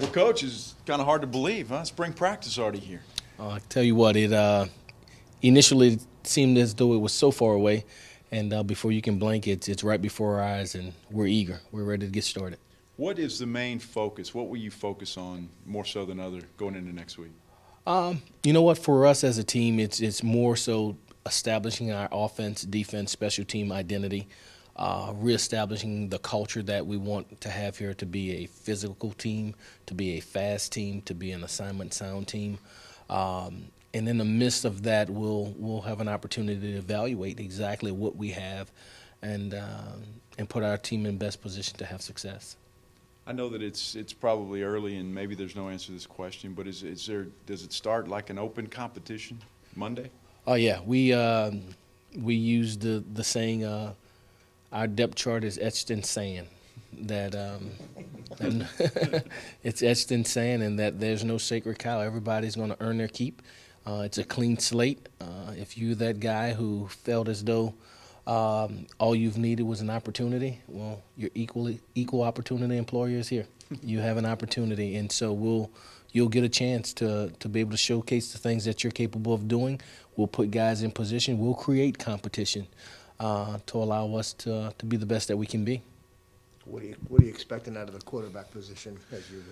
Well, Coach, it's kind of hard to believe, huh? Spring practice already here. I tell you what, it initially seemed as though it was so far away, and before you can blink, it's right before our eyes, and we're eager. We're ready to get started. What is the main focus? What will you focus on more so than other going into next week? You know what? For us as a team, it's more so establishing our offense, defense, special team identity, reestablishing the culture that we want to have here to be a physical team, to be a fast team, to be an assignment sound team. And in the midst of that, we'll have an opportunity to evaluate exactly what we have and put our team in best position to have success. I know that it's probably early and maybe there's no answer to this question, but does it start like an open competition Monday? Oh yeah, we use the saying our depth chart is etched in sand. That and it's etched in sand, and that there's no sacred cow. Everybody's going to earn their keep. It's a clean slate. If you're that guy who felt as though all you've needed was an opportunity, well, your equal opportunity employer is here. You have an opportunity, and so you'll get a chance to be able to showcase the things that you're capable of doing. We'll put guys in position. We'll create competition to allow us to be the best that we can be. What are you expecting out of the quarterback position as you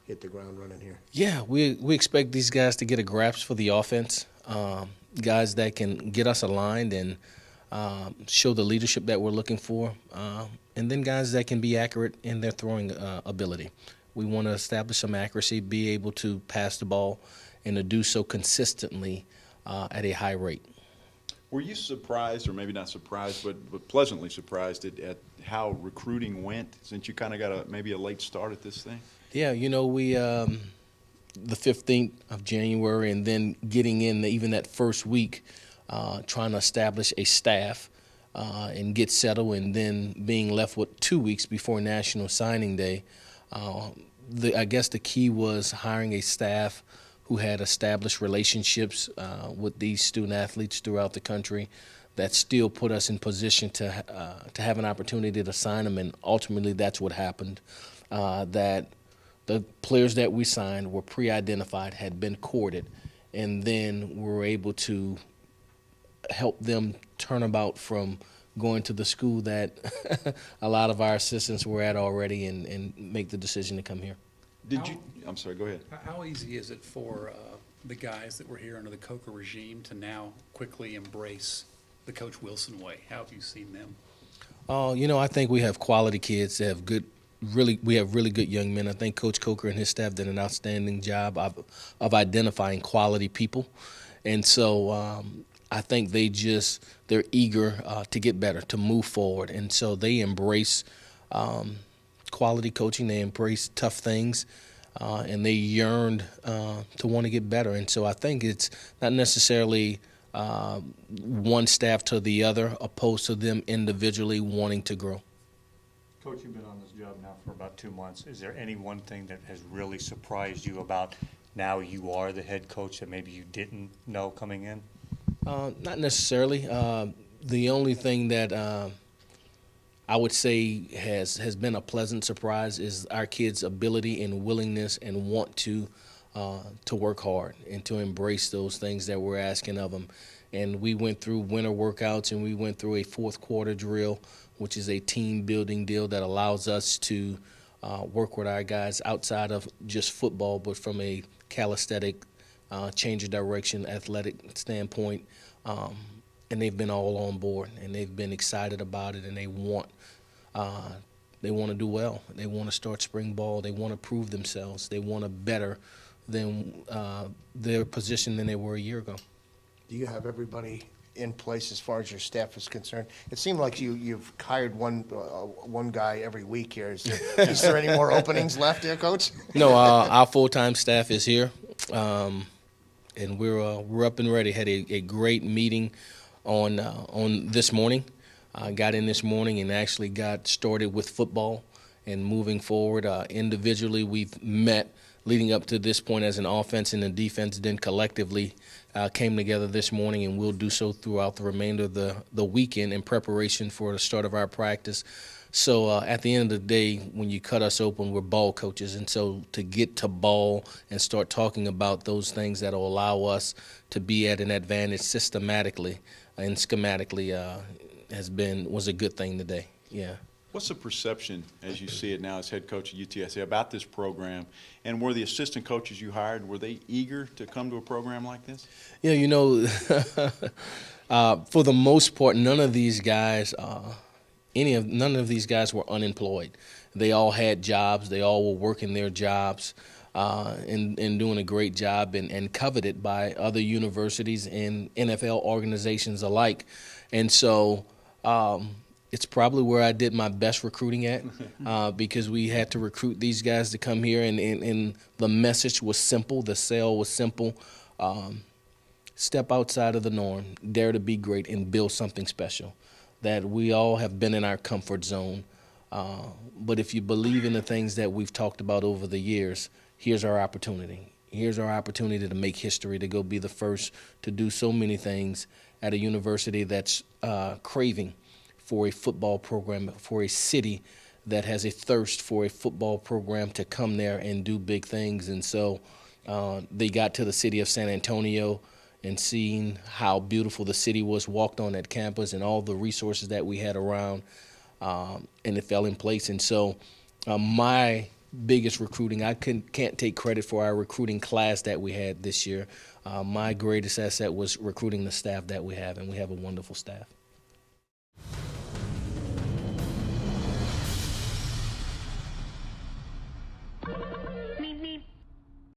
hit the ground running here? Yeah, we expect these guys to get a grasp for the offense, guys that can get us aligned and show the leadership that we're looking for, and then guys that can be accurate in their throwing ability. We want to establish some accuracy, be able to pass the ball, and to do so consistently at a high rate. Were you surprised, or maybe not surprised, but pleasantly surprised at how recruiting went, since you kind of got maybe a late start at this thing? Yeah, we the 15th of January, and then getting in even that first week, trying to establish a staff and get settled, and then being left with 2 weeks before National Signing Day. I guess the key was hiring a staff who had established relationships with these student athletes throughout the country that still put us in position to have an opportunity to sign them, and ultimately that's what happened. That the players that we signed were pre-identified, had been courted, and then we were able to help them turn about from going to the school that a lot of our assistants were at already and make the decision to come here. I'm sorry, go ahead. How easy is it for the guys that were here under the Coker regime to now quickly embrace the Coach Wilson way? How have you seen them? I think we have quality kids that have we have really good young men. I think Coach Coker and his staff did an outstanding job of identifying quality people. And so I think they're eager to get better, to move forward. And so they embrace quality coaching. They embrace tough things, and they yearned to want to get better. And so I think it's not necessarily one staff to the other, opposed to them individually wanting to grow. Coach, you've been on this job now for about 2 months. Is there any one thing that has really surprised you about now you are the head coach that maybe you didn't know coming in? Not necessarily. The only thing that I would say has been a pleasant surprise is our kids' ability and willingness and want to work hard and to embrace those things that we're asking of them. And we went through winter workouts, and we went through a fourth quarter drill, which is a team building deal that allows us to work with our guys outside of just football, but from a calisthenic, change of direction, athletic standpoint. And they've been all on board, and they've been excited about it, and they want to do well. They want to start spring ball. They want to prove themselves. They want to better than their position than they were a year ago. Do you have everybody in place as far as your staff is concerned? It seemed like you've hired one guy every week here. Is there any more openings left here, Coach? No, our full-time staff is here, and we're up and ready. Had a great meeting on this morning. Got in this morning and actually got started with football and moving forward. Individually, we've met leading up to this point as an offense and a defense, then collectively came together this morning, and we'll do so throughout the remainder of the weekend in preparation for the start of our practice. So at the end of the day, when you cut us open, we're ball coaches. And so to get to ball and start talking about those things that will allow us to be at an advantage systematically and schematically was a good thing today. Yeah. What's the perception, as you see it now as head coach at UTSA, about this program? And were the assistant coaches you hired, were they eager to come to a program like this? Yeah, for the most part, none of these guys were unemployed. They all had jobs. They all were working their jobs and doing a great job and coveted by other universities and NFL organizations alike. And so it's probably where I did my best recruiting at because we had to recruit these guys to come here, and the message was simple. The sale was simple. Step outside of the norm, dare to be great, and build something special. That we all have been in our comfort zone. But if you believe in the things that we've talked about over the years, here's our opportunity. Here's our opportunity to make history, to go be the first to do so many things at a university that's craving for a football program, for a city that has a thirst for a football program to come there and do big things. And so they got to the city of San Antonio and seeing how beautiful the city was, walked on that campus and all the resources that we had around, and it fell in place. And so my biggest recruiting, I can't take credit for our recruiting class that we had this year. My greatest asset was recruiting the staff that we have, and we have a wonderful staff.